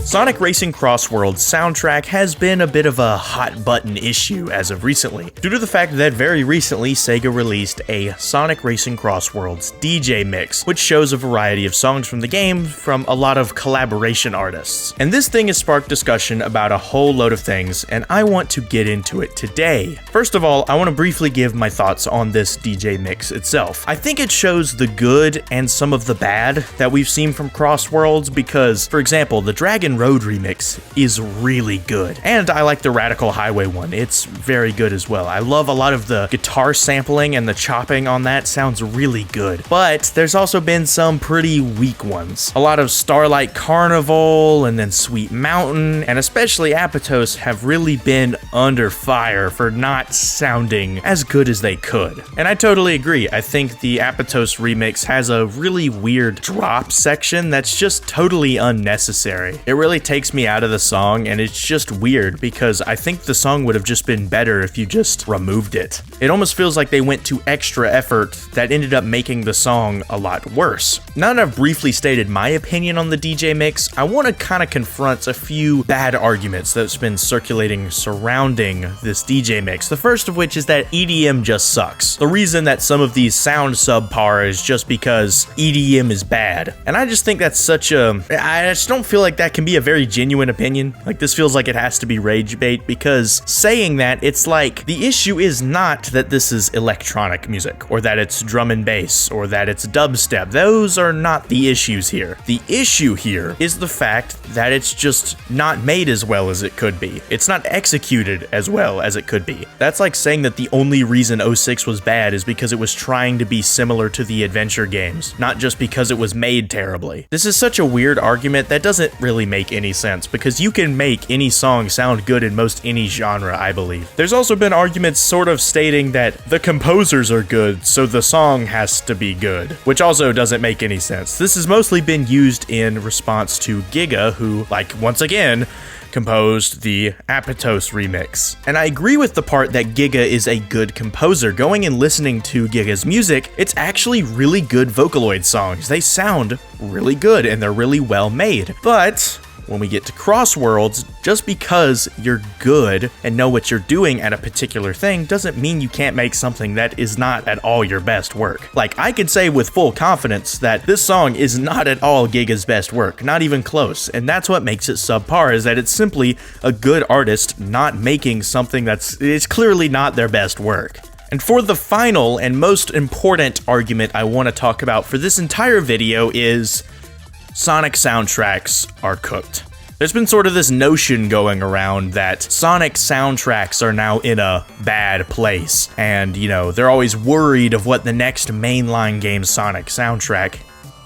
Sonic Racing Cross Worlds soundtrack has been a bit of a hot button issue as of recently, due to the fact that very recently Sega released a Sonic Racing Cross Worlds DJ mix, which shows a variety of songs from the game from a lot of collaboration artists. And this thing has sparked discussion about a whole load of things, and I want to get into it today. First of all, I want to briefly give my thoughts on this DJ mix itself. I think it shows the good and some of the bad that we've seen from Cross Worlds because, for example, the Dragon Road remix is really good. And I like the Radical Highway one. It's very good as well. I love a lot of the guitar sampling and the chopping on that sounds really good. But there's also been some pretty weak ones. A lot of Starlight Carnival and then Sweet Mountain and especially Apatos have really been under fire for not sounding as good as they could. And I totally agree. I think the Apatos remix has a really weird drop section that's just totally unnecessary. It really takes me out of the song and it's just weird because I think the song would have just been better if you just removed it. It almost feels like they went to extra effort that ended up making the song a lot worse. Now that I've briefly stated my opinion on the DJ mix, I want to kind of confront a few bad arguments that's been circulating surrounding this DJ mix. The first of which is that EDM just sucks. The reason that some of these sound subpar is just because EDM is bad. And I just think that's I just don't feel like that can be a very genuine opinion. Like, this feels like it has to be rage bait because saying that, it's like the issue is not that this is electronic music or that it's drum and bass or that it's dubstep. Those are not the issues here. The issue here is the fact that it's just not made as well as it could be. It's not executed as well as it could be. That's like saying that the only reason 06 was bad is because it was trying to be similar to the adventure games, not just because it was made terribly. This is such a weird argument that doesn't really make any sense because you can make any song sound good in most any genre, I believe. There's also been arguments sort of stating that the composers are good, so the song has to be good, which also doesn't make any sense. This has mostly been used in response to Giga, who, like, once again, composed the Apatos remix. And I agree with the part that Giga is a good composer. Going and listening to Giga's music, it's actually really good Vocaloid songs. They sound really good and they're really well made. But when we get to Cross Worlds, just because you're good and know what you're doing at a particular thing doesn't mean you can't make something that is not at all your best work. Like, I could say with full confidence that this song is not at all Giga's best work, not even close, and that's what makes it subpar, is that it's simply a good artist not making something it's clearly not their best work. And for the final and most important argument I want to talk about for this entire video is Sonic soundtracks are cooked. There's been sort of this notion going around that Sonic soundtracks are now in a bad place, and, you know, they're always worried of what the next mainline game Sonic soundtrack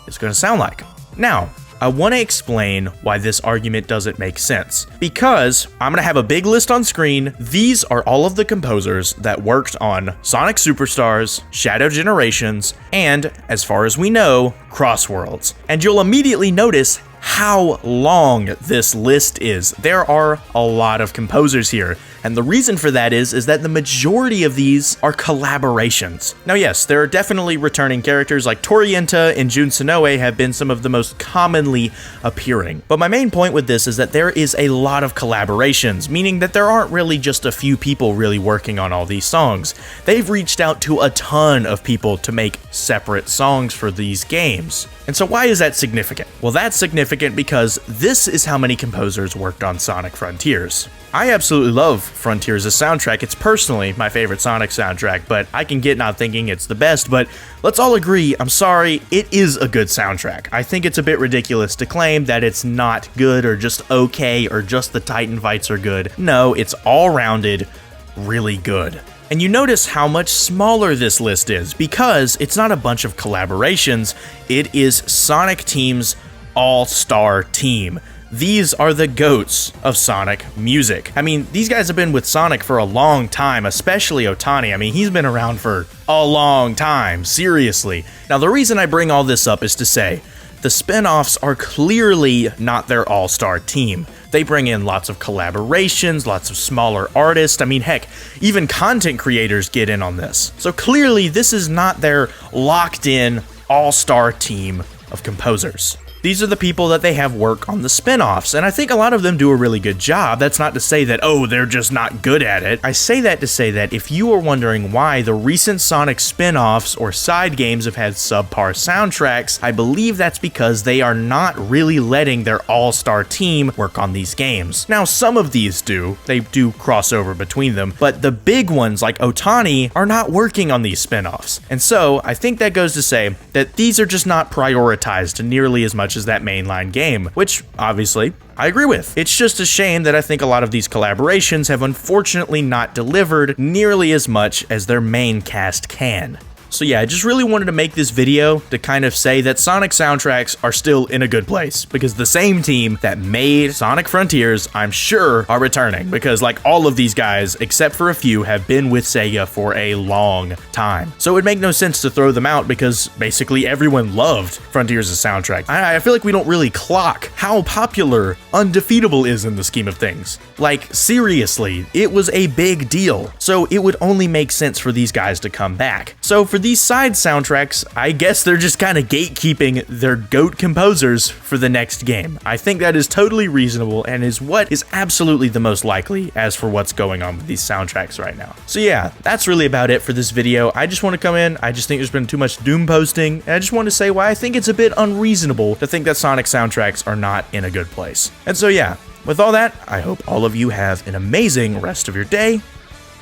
is going to sound like. Now, I want to explain why this argument doesn't make sense, because I'm going to have a big list on screen. These are all of the composers that worked on Sonic Superstars, Shadow Generations, and, as far as we know, Cross Worlds. And you'll immediately notice how long this list is. There are a lot of composers here, and the reason for that is that the majority of these are collaborations. Now yes, there are definitely returning characters like Torienta and Jun Sonoe have been some of the most commonly appearing, but my main point with this is that there is a lot of collaborations, meaning that there aren't really just a few people really working on all these songs. They've reached out to a ton of people to make separate songs for these games. And so why is that significant? Well, that's significant because this is how many composers worked on Sonic Frontiers. I absolutely love Frontiers' soundtrack. It's personally my favorite Sonic soundtrack, but I can get not thinking it's the best, but let's all agree, I'm sorry, it is a good soundtrack. I think it's a bit ridiculous to claim that it's not good or just okay or just the Titan fights are good. No, it's all-rounded, really good. And you notice how much smaller this list is because it's not a bunch of collaborations, it is Sonic Team's all-star team. These are the GOATs of Sonic music. I mean, these guys have been with Sonic for a long time, especially Otani. I mean, he's been around for a long time, seriously. Now, the reason I bring all this up is to say, the spin-offs are clearly not their all-star team. They bring in lots of collaborations, lots of smaller artists. I mean, heck, even content creators get in on this. So clearly, this is not their locked-in all-star team of composers. These are the people that they have work on the spin-offs, and I think a lot of them do a really good job. That's not to say that, oh, they're just not good at it. I say that to say that if you are wondering why the recent Sonic spin-offs or side games have had subpar soundtracks, I believe that's because they are not really letting their all-star team work on these games. Now, some of these do. They do cross over between them, but the big ones like Otani are not working on these spin-offs. And so, I think that goes to say that these are just not prioritized nearly as much as that mainline game, which obviously I agree with. It's just a shame that I think a lot of these collaborations have unfortunately not delivered nearly as much as their main cast can. So yeah, I just really wanted to make this video to kind of say that Sonic soundtracks are still in a good place, because the same team that made Sonic Frontiers, I'm sure, are returning, because like all of these guys, except for a few, have been with Sega for a long time. So it would make no sense to throw them out because basically everyone loved Frontiers' soundtrack. I feel like we don't really clock how popular Undefeatable is in the scheme of things. Like, seriously, it was a big deal. So it would only make sense for these guys to come back. So for these side soundtracks, I guess they're just kind of gatekeeping their GOAT composers for the next game. I think that is totally reasonable and is what is absolutely the most likely as for what's going on with these soundtracks right now. So yeah, that's really about it for this video. I just want to come in, I just think there's been too much doom posting, and I just want to say why I think it's a bit unreasonable to think that Sonic soundtracks are not in a good place. And so yeah, with all that, I hope all of you have an amazing rest of your day,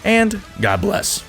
and God bless.